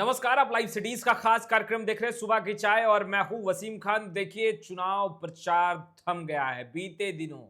नमस्कार, आप live cities का खास कार्यक्रम देख रहे हैं सुबह की चाय और मैं हूं वसीम खान। देखिए, चुनाव प्रचार थम गया है। बीते दिनों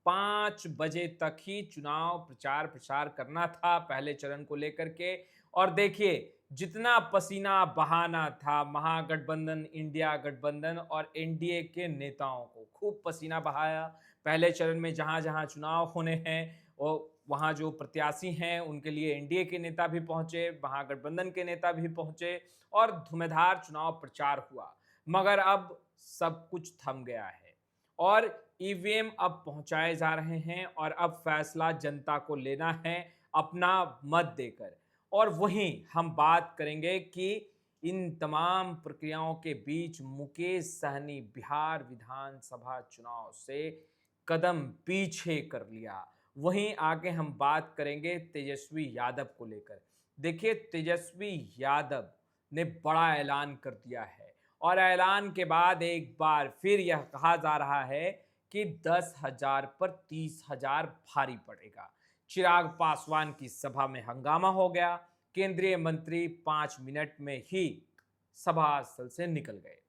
5 बजे तक ही चुनाव प्रचार प्रसार करना था पहले चरण को लेकर के। और देखिए, जितना पसीना बहाना था महागठबंधन, इंडिया गठबंधन और एनडीए के नेताओं को खूब पसीना बहाया। पहले चरण में जहां जहां चुनाव होने हैं वो वहाँ जो प्रत्याशी हैं उनके लिए एनडीए के नेता भी पहुंचे, महागठबंधन के नेता भी पहुंचे और धुआंधार चुनाव प्रचार हुआ। मगर अब सब कुछ थम गया है और ईवीएम अब पहुंचाए जा रहे हैं और अब फैसला जनता को लेना है अपना मत देकर। और वहीं हम बात करेंगे कि इन तमाम प्रक्रियाओं के बीच मुकेश सहनी बिहार विधानसभा चुनाव से कदम पीछे कर लिया। वहीं आगे हम बात करेंगे तेजस्वी यादव को लेकर। देखिए, तेजस्वी यादव ने बड़ा ऐलान कर दिया है और ऐलान के बाद एक बार फिर यह कहा जा रहा है कि 10,000 पर 30,000 भारी पड़ेगा। चिराग पासवान की सभा में हंगामा हो गया। केंद्रीय मंत्री 5 मिनट में ही सभा स्थल से निकल गए।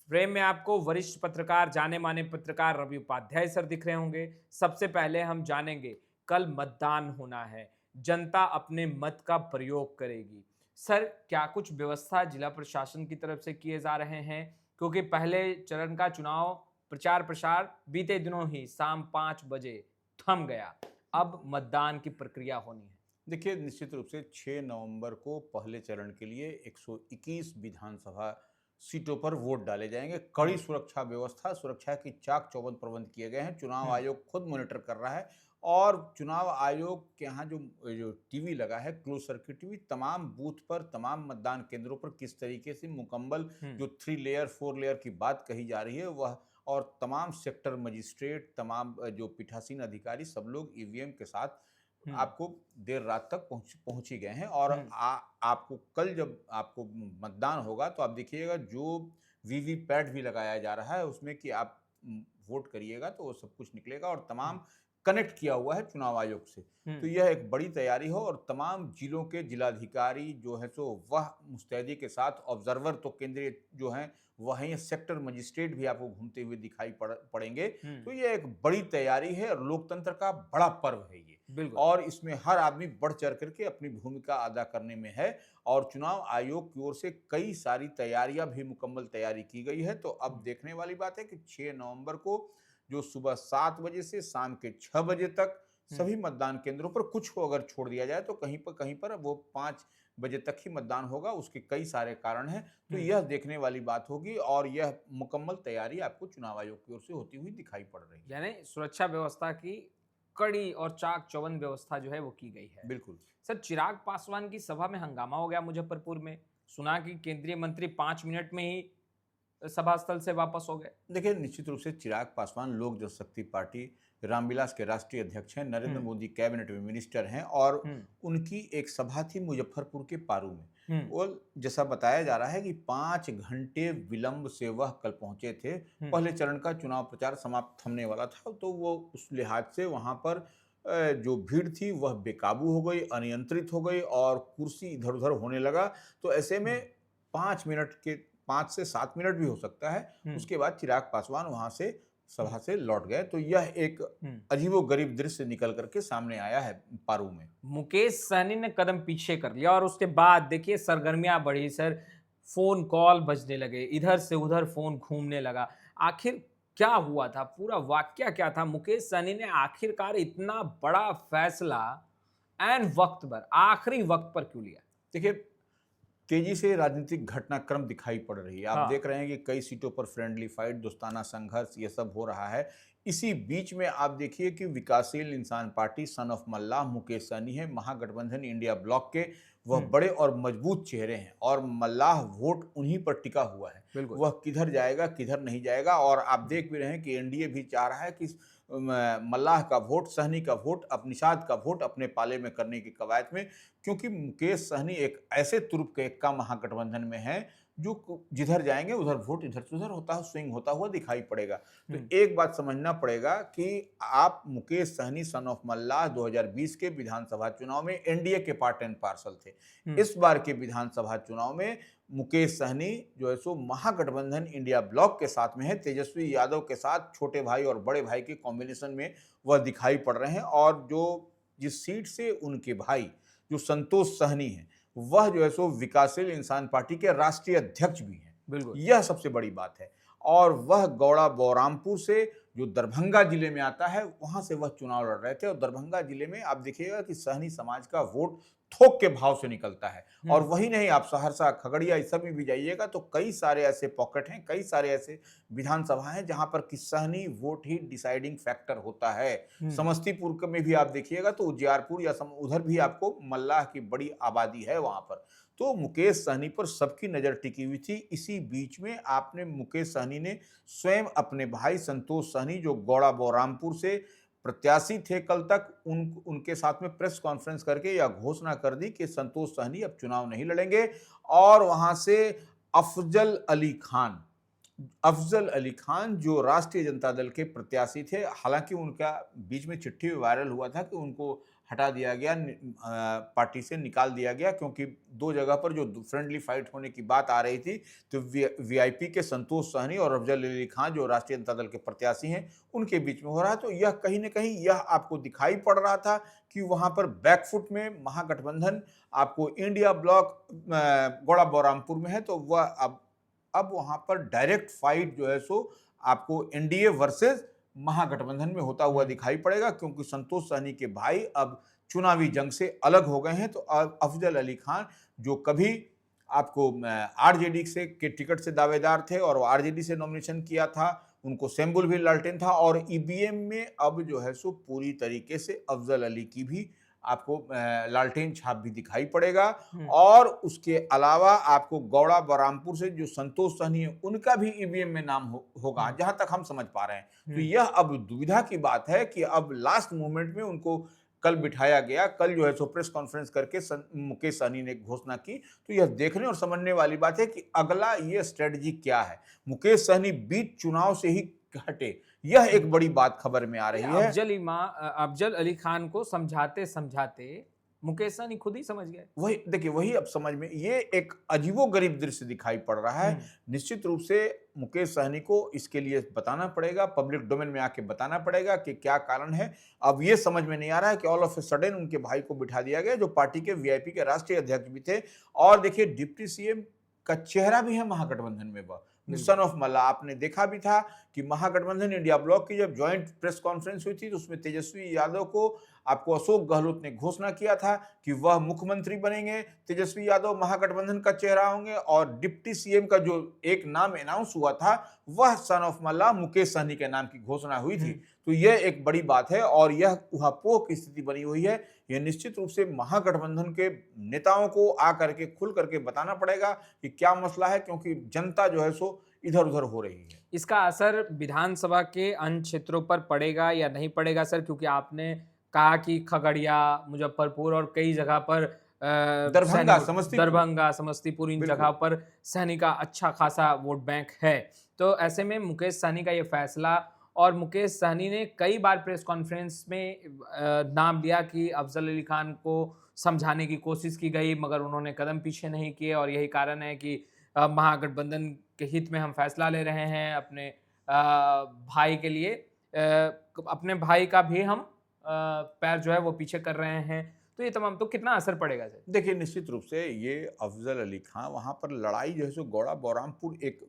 फ्रेम में आपको वरिष्ठ पत्रकार, जाने माने पत्रकार रवि उपाध्याय सर दिख रहे होंगे। सबसे पहले हम जानेंगे, कल मतदान होना है, जनता अपने मत का प्रयोग करेगी। सर, क्या कुछ व्यवस्था जिला प्रशासन की तरफ से किए जा रहे हैं? क्योंकि पहले चरण का चुनाव प्रचार प्रसार बीते दिनों ही शाम 5 बजे थम गया। अब मतदान की प्रक्रिया होनी है। देखिए, निश्चित रूप से 6 नवंबर को पहले चरण के लिए 121 विधानसभा सीटों पर वोट डाले जाएंगे। कड़ी सुरक्षा की चाक चौबंद प्रबंध किए गए हैं। चुनाव हम्म। आयोग खुद मॉनिटर कर रहा है और चुनाव आयोग के यहाँ जो जो टीवी लगा है, क्लोज सर्किट टीवी, तमाम बूथ पर, तमाम मतदान केंद्रों पर किस तरीके से मुकम्मल हम्म। जो 3 लेयर 4 लेयर की बात कही जा रही है वह, और तमाम सेक्टर मजिस्ट्रेट, तमाम जो पीठासीन अधिकारी, सब लोग ईवीएम के साथ हम्म। आपको देर रात तक पहुंच ही गए हैं। और हम्म। आपको कल जब आपको मतदान होगा तो आप देखिएगा जो वीवीपैट भी लगाया जा रहा है उसमें कि आप वोट करिएगा तो वो सब कुछ निकलेगा और हम्म। तमाम कनेक्ट किया हुआ है चुनाव आयोग से। तो हम्म। यह एक बड़ी तैयारी हो और तमाम जिलों के जिलाधिकारी जो है सो वह मुस्तैदी के साथ, ऑब्जर्वर तो केंद्रीय जो हैं वहीं, सेक्टर मजिस्ट्रेट भी आपको घूमते हुए दिखाई पड़ेंगे। हम्म। तो ये एक बड़ी तैयारी है और लोकतंत्र का बड़ा पर्व है ये। बिल्कुल। और इसमें हर आदमी बढ़ चढ़ करके अपनी भूमिका अदा करने में है और चुनाव आयोग की ओर से कई सारी तैयारियां भी, मुकम्मल तैयारी की गई है। तो अब देखने वाली बात है कि 6 नवंबर को जो सुबह 7 बजे से शाम के 6 बजे तक हम्म। सभी मतदान केंद्रों पर, कुछ को अगर छोड़ दिया जाए तो कहीं पर वो 5 बजे तक ही मतदान होगा। उसके कई सारे कारण हैं। तो हम्म। यह देखने वाली बात होगी और यह मुकम्मल तैयारी आपको चुनाव आयोग की ओर से होती हुई दिखाई पड़ रही है। यानी सुरक्षा व्यवस्था की कड़ी और चाक चौबंद व्यवस्था जो है वो की गई है। बिल्कुल। सर, चिराग पासवान की सभा में हंगामा हो गया मुजफ्फरपुर में। सुना कि केंद्रीय मंत्री 5 मिनट में ही सभा स्थल से वापस हो गए। देखिए, निश्चित रूप से चिराग पासवान लोक जनशक्ति पार्टी रामविलास के राष्ट्रीय अध्यक्ष हैं, नरेंद्र हम्म। मोदी कैबिनेट में मिनिस्टर हैं और हम्म। उनकी एक सभा थी मुजफ्फरपुर के पारू में। हम्म। वो, जैसा बताया जा रहा है कि 5 घंटे विलंब से वह कल पहुंचे थे। हम्म। पहले चरण का चुनाव प्रचार समाप्त होने वाला था तो वो उस लिहाज से वहां पर जो भीड़ थी वह बेकाबू हो गई, अनियंत्रित हो गई और कुर्सी इधर उधर होने लगा। तो ऐसे में हम्म। 5 मिनट के, 5 से 7 मिनट भी हो सकता है, हम्म। उसके बाद चिराग पासवान वहां से हम्म। सभा से लौट गए। तो यह एक हम्म। अजीबोगरीब दृश्य निकल करके सामने आया है पारू में। मुकेश सहनी ने कदम पीछे कर लिया और उसके बाद देखिए सरगर्मियां बढ़ी सर। फोन कॉल बजने लगे, इधर से उधर फोन घूमने लगा। आखिर क्या हुआ था, पूरा वाकया क्या था? मुकेश सहनी ने आखिरकार इतना बड़ा फैसला एन वक्त पर, आखिरी वक्त पर क्यों लिया? देखिए, तेजी से राजनीतिक घटनाक्रम दिखाई पड़ रही है। आप हाँ। देख रहे हैं कि कई सीटों पर फ्रेंडली फाइट, दोस्ताना संघर्ष, ये सब हो रहा है। इसी बीच में आप देखिए कि विकासशील इंसान पार्टी, सन ऑफ मल्लाह मुकेश सहनी है, महागठबंधन इंडिया ब्लॉक के वह हम्म। बड़े और मजबूत चेहरे हैं और मल्लाह वोट उन्हीं पर टिका हुआ है। बिल्कुल। वह किधर जाएगा, किधर नहीं जाएगा। और आप हम्म। देख भी रहे हैं कि एनडीए भी चाह रहा है कि मल्लाह का वोट, सहनी का वोट, निषाद का वोट अपने पाले में करने की कवायद में, क्योंकि मुकेश सहनी एक ऐसे तुर्क के का महागठबंधन में है जो जिधर जाएंगे उधर वोट इधर से उधर होता है, स्विंग होता हुआ दिखाई पड़ेगा। तो हम्म, एक बात समझना पड़ेगा कि आप मुकेश सहनी सन ऑफ मल्लाह 2020 के विधानसभा चुनाव में एनडीए के पार्ट एंड पार्सल थे। हम्म, इस बार के विधानसभा चुनाव में मुकेश सहनी जो है सो महागठबंधन इंडिया ब्लॉक के साथ में है, तेजस्वी यादव के साथ छोटे भाई और बड़े भाई के कॉम्बिनेशन में वह दिखाई पड़ रहे हैं। और जो जिस सीट से उनके भाई जो संतोष सहनी है, वह जो है सो विकासशील इंसान पार्टी के राष्ट्रीय अध्यक्ष भी हैं। बिल्कुल। यह सबसे बड़ी बात है। और वह गौड़ा बौरामपुर से जो दरभंगा जिले में आता है, वहां से वह चुनाव लड़ रहे थे। और दरभंगा जिले में आप देखिएगा कि सहनी समाज का वोट थोक के भाव से निकलता है। और वही नहीं, आप सहरसा, खगड़िया, इस सब में भी जाइएगा तो कई सारे ऐसे पॉकेट हैं, कई सारे ऐसे विधानसभा हैं जहां पर कि सहनी वोट ही डिसाइडिंग फैक्टर होता है। हम्म, समस्तीपुर में भी आप देखिएगा तो उजियारपुर या उधर भी आपको मल्लाह की बड़ी आबादी है वहां पर। तो मुकेश सहनी पर सबकी नजर टिकी हुई थी। इसी बीच में आपने मुकेश सहनी ने स्वयं अपने भाई संतोष सहनी जो गौड़ा बौरामपुर से प्रत्याशी थे कल तक, उनके साथ में प्रेस कॉन्फ्रेंस करके यह घोषणा कर दी कि संतोष सहनी अब चुनाव नहीं लड़ेंगे। और वहां से अफजल अली खान अफजल अली खान जो राष्ट्रीय जनता दल के प्रत्याशी थे, हालांकि उनका बीच में चिट्ठी में वायरल हुआ था कि उनको हटा दिया गया, पार्टी से निकाल दिया गया, क्योंकि दो जगह पर जो फ्रेंडली फाइट होने की बात आ रही थी तो वीआईपी के संतोष सहनी और अफजल अली खान जो राष्ट्रीय जनता दल के प्रत्याशी हैं, उनके बीच में हो रहा है। तो यह कहीं ना कहीं यह आपको दिखाई पड़ रहा था कि वहां पर बैकफुट में महागठबंधन आपको इंडिया ब्लॉक गौड़ा बौरामपुर में है। तो वह अब वहां पर डायरेक्ट फाइट जो है सो आपको एनडीए वर्सेस महागठबंधन में होता हुआ दिखाई पड़ेगा, क्योंकि संतोष सहनी के भाई अब चुनावी जंग से अलग हो गए हैं। तो अब अफजल अली खान जो कभी आपको आरजेडी से के टिकट से दावेदार थे और आरजेडी से नॉमिनेशन किया था, उनको सेम्बुल भी लालटेन था। और ईवीएम में अब जो है सो पूरी तरीके से अफजल अली की भी आपको लालटेन छाप भी दिखाई पड़ेगा। और उसके अलावा आपको गौड़ा बरामपुर से जो संतोष सहनी है, उनका भी ईवीएम में नाम होगा, जहां तक हम समझ पा रहे हैं। तो यह अब दुविधा की बात है कि अब लास्ट मोमेंट में उनको कल बिठाया गया। कल जो है सो प्रेस कॉन्फ्रेंस करके मुकेश सहनी ने घोषणा की। तो यह देखने और समझने वाली बात है कि अगला ये स्ट्रेटजी क्या है। मुकेश सहनी बीच चुनाव से ही हटे, यह एक बड़ी बात खबर में आ रही है। अफजल अली खान को समझाते समझाते मुकेश सहनी खुद ही समझ गए। वही देखिए, वही अब समझ में ये एक अजीबोगरीब दृश्य दिखाई पड़ रहा है। निश्चित रूप से मुकेश सहनी को इसके लिए बताना पड़ेगा, पब्लिक डोमेन में आके बताना पड़ेगा कि क्या कारण है। अब ये समझ में नहीं आ रहा है कि ऑल ऑफ ए सडन उनके भाई को बिठा दिया गया, जो पार्टी के वीआईपी के राष्ट्रीय अध्यक्ष भी थे। और देखिए, डिप्टी सीएम का चेहरा भी है महागठबंधन में, वह सन ऑफ मल्ला। आपने देखा भी था कि महागठबंधन इंडिया ब्लॉक की जब ज्वाइंट प्रेस कॉन्फ्रेंस हुई थी तो उसमें तेजस्वी यादव को आपको अशोक गहलोत ने घोषणा किया था कि वह मुख्यमंत्री बनेंगे, तेजस्वी यादव महागठबंधन का चेहरा होंगे। और डिप्टी सीएम का जो एक नाम अनाउंस हुआ था, वह सन ऑफ मल्ला मुकेश सहनी के नाम की घोषणा हुई थी। तो यह एक बड़ी बात है और यह उहापोह की स्थिति बनी हुई है। यह निश्चित रूप से महागठबंधन के नेताओं को आकर के खुल करके बताना पड़ेगा कि क्या मसला है, क्योंकि जनता जो है सो इधर उधर हो रही है। इसका असर विधानसभा के अन्य क्षेत्रों पर पड़ेगा या नहीं पड़ेगा सर? क्योंकि आपने कहा कि खगड़िया, मुजफ्फरपुर और कई जगह पर दरभंगा, समस्तीपुर, इन जगह पर सहनी का अच्छा खासा वोट बैंक है। तो ऐसे में मुकेश सहनी का ये फैसला, और मुकेश सहनी ने कई बार प्रेस कॉन्फ्रेंस में नाम लिया कि अफजल अली खान को समझाने की कोशिश की गई, मगर उन्होंने कदम पीछे नहीं किए। और यही कारण है कि महागठबंधन के हित में हम फैसला ले रहे हैं, अपने भाई के लिए, अपने भाई का भी हम पैर जो है वो पीछे कर रहे हैं। तो ये तमाम, तो कितना असर पड़ेगा सर? देखिए, निश्चित रूप से ये अफजल अली खान वहाँ पर लड़ाई जो है सो गौड़ा बौरामपुर एक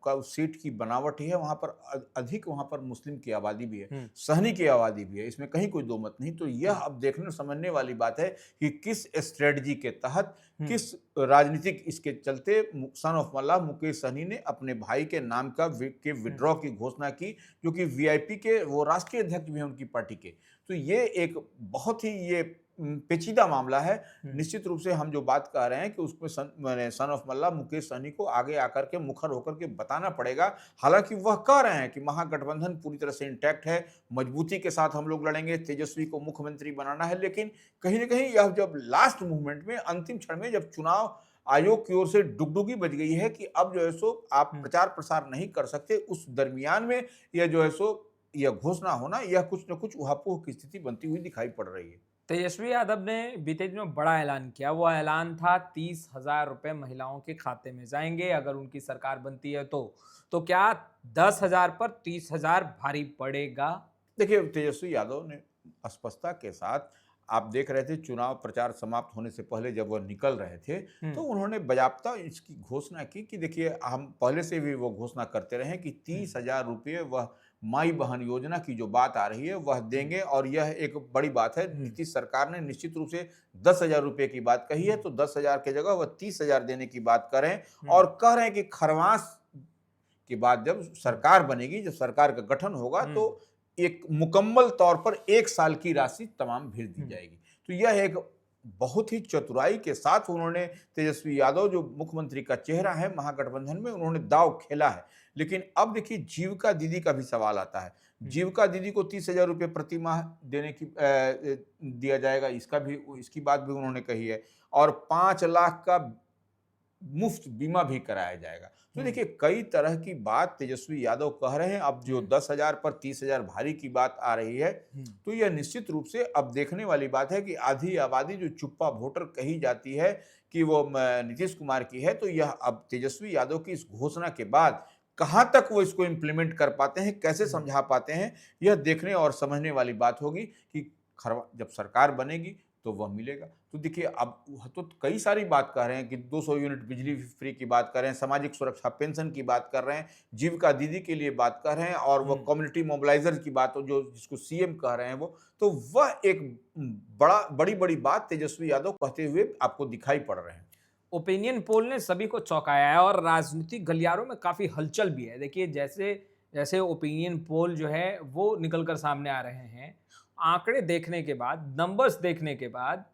का सीट की बनावट ही है। वहाँ पर अधिक वहाँ पर मुस्लिम की आबादी भी है, सहनी की आबादी भी है, इसमें कहीं कोई दो मत नहीं। तो यह अब देखने समझने वाली बात है कि किस स्ट्रेटजी के तहत, किस राजनीतिक इसके चलते सन ऑफ मल्ला मुकेश सहनी ने अपने भाई के नाम का के विड्रॉ की घोषणा की, जो कि वीआईपी के वो राष्ट्रीय अध्यक्ष भी हैं उनकी पार्टी के। तो ये एक बहुत ही ये पेचीदा मामला है। निश्चित रूप से हम जो बात कर रहे हैं कि उसमें सन ऑफ मल्ला मुकेश सहनी को आगे आकर के मुखर होकर के बताना पड़ेगा। हालांकि वह कह रहे हैं कि महागठबंधन पूरी तरह से इंटैक्ट है, मजबूती के साथ हम लोग लड़ेंगे, तेजस्वी को मुख्यमंत्री बनाना है। लेकिन कहीं ना कहीं यह जब लास्ट मूवमेंट में, अंतिम क्षण में, जब चुनाव आयोग की ओर से डुगडुगी बज गई है कि अब जो है सो आप हम्म। प्रचार प्रसार नहीं कर सकते। उस दरमियान में यह जो है सो यह घोषणा होना, यह कुछ न कुछ ऊहापोह की स्थिति बनती हुई दिखाई पड़ रही है। तेजस्वी यादव ने बीते दिनों बड़ा ऐलान किया। वो ऐलान था 30,000 रुपए महिलाओं के खाते में जाएंगे अगर उनकी सरकार बनती है तो क्या 10,000 पर 30,000 भारी पड़ेगा? देखिए, तेजस्वी यादव ने स्पष्टता के साथ, आप देख रहे थे चुनाव प्रचार समाप्त होने से पहले जब वह निकल रहे थे, तो हम्म। उन्होंने बाज़ाब्ता इसकी घोषणा की कि देखिए, हम पहले से भी वो घोषणा करते रहे हैं कि हम्म। 30,000 रुपये वह माई बहन योजना की जो बात आ रही है वह देंगे, और यह एक बड़ी बात है। नीतीश सरकार ने निश्चित रूप से 10,000 रुपये की बात कही है, तो 10,000 की जगह वह 30,000 देने की बात कर रहे हैं, और कह रहे हैं कि खरमास के बाद जब सरकार बनेगी, जब सरकार का गठन होगा, तो एक मुकम्मल तौर पर 1 साल की राशि तमाम भेज दी जाएगी। तो यह एक बहुत ही चतुराई के साथ उन्होंने, तेजस्वी यादव जो मुख्यमंत्री का चेहरा है महागठबंधन में, उन्होंने दांव खेला है। लेकिन अब देखिए, जीविका दीदी का भी सवाल आता है। जीविका दीदी को 30,000 रुपये प्रति माह देने की दिया जाएगा, इसकी बात भी उन्होंने कही है, और 5 लाख का मुफ्त बीमा भी कराया जाएगा। तो देखिए, कई तरह की बात तेजस्वी यादव कह रहे हैं। अब जो 10,000 पर 30,000 भारी की बात आ रही है, तो यह निश्चित रूप से अब देखने वाली बात है कि आधी आबादी जो चुप्पा वोटर कही जाती है कि वो नीतीश कुमार की है, तो यह अब तेजस्वी यादव की इस घोषणा के बाद कहाँ तक वो इसको इम्प्लीमेंट कर पाते हैं, कैसे समझा पाते हैं, यह देखने और समझने वाली बात होगी कि जब सरकार बनेगी तो वह मिलेगा। तो देखिए, अब वह तो कई सारी बात कर रहे हैं कि 200 यूनिट बिजली फ्री की बात कर रहे हैं, सामाजिक सुरक्षा पेंशन की बात कर रहे हैं, जीविका दीदी के लिए बात कर रहे हैं, और वह कम्युनिटी मोबिलाइजर की बात, जो जिसको सीएम कह रहे हैं वो, तो वह एक बड़ी बात तेजस्वी यादव कहते हुए आपको दिखाई पड़ रहे हैं। ओपिनियन पोल ने सभी को चौंकाया है और राजनीतिक गलियारों में काफी हलचल भी है। देखिए, जैसे जैसे ओपिनियन पोल जो है वो निकलकर सामने आ रहे हैं, आंकड़े देखने के बाद, नंबर्स देखने के बाद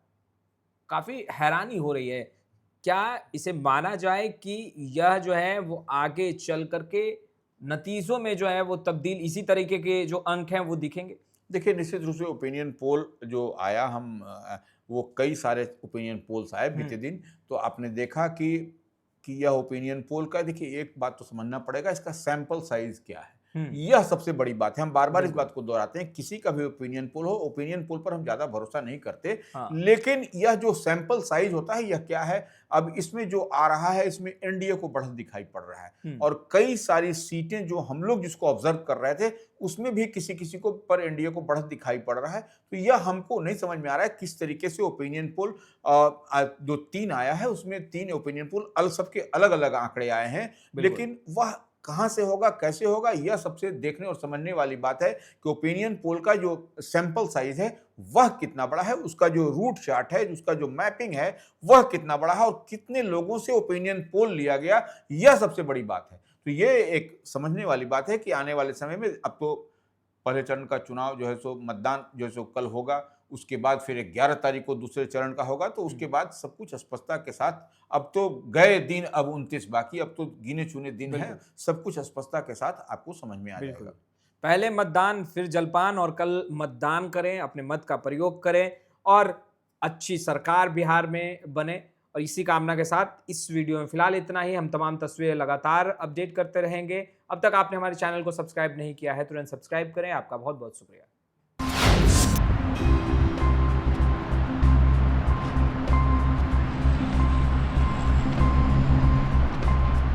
काफी हैरानी हो रही है। क्या इसे माना जाए कि यह जो है वो आगे चल करके नतीजों में जो है वो तब्दील, इसी तरीके के जो अंक हैं वो दिखेंगे? देखिए, निश्चित रूप से ओपिनियन पोल जो आया, वो कई सारे ओपिनियन पोल्स आए बीते दिन, तो आपने देखा कि यह ओपिनियन पोल का, देखिए एक बात तो समझना पड़ेगा, इसका सैंपल साइज क्या है। यह सबसे बड़ी बात है। हम बार बार इस बात को दोहराते हैं, किसी का भी ओपिनियन पोल हो, ओपिनियन पोल पर हम ज्यादा भरोसा नहीं करते। हाँ। लेकिन यह जो सैंपल साइज होता है, यह क्या है? अब इसमें जो आ रहा है, इसमें एनडीए को बढ़त दिखाई पड़ रहा है, और कई सारी सीटें जो हम लोग जिसको ऑब्जर्व कर रहे थे, उसमें भी किसी किसी को पर एनडीए को बढ़त दिखाई पड़ रहा है। तो यह हमको नहीं समझ में आ रहा है किस तरीके से ओपिनियन पोल जो 3 आया है, उसमें 3 ओपिनियन पोल सबके अलग अलग आंकड़े आए हैं, लेकिन वह कहां से होगा, कैसे होगा, यह सबसे देखने और समझने वाली बात है कि ओपिनियन पोल का जो सैंपल साइज है वह कितना बड़ा है, उसका जो रूट चार्ट है, उसका जो मैपिंग है वह कितना बड़ा है, और कितने लोगों से ओपिनियन पोल लिया गया, यह सबसे बड़ी बात है। तो यह एक समझने वाली बात है कि आने वाले समय में, अब तो पहले चरण का चुनाव जो है सो, मतदान जो है सो कल होगा, उसके बाद फिर 11 तारीख को दूसरे चरण का होगा, तो उसके बाद सब कुछ स्पष्टता के साथ, अब तो गए दिन, अब 29 बाकी, अब तो गिने चुने दिन हैं, सब कुछ स्पष्टता के साथ आपको समझ में आ जाएगा। पहले मतदान, फिर जलपान, और कल मतदान करें, अपने मत का प्रयोग करें, और अच्छी सरकार बिहार में बने। और इसी कामना के साथ इस वीडियो में फिलहाल इतना ही। हम तमाम तस्वीरें लगातार अपडेट करते रहेंगे। अब तक आपने हमारे चैनल को सब्सक्राइब नहीं किया है, तुरंत सब्सक्राइब करें। आपका बहुत बहुत शुक्रिया।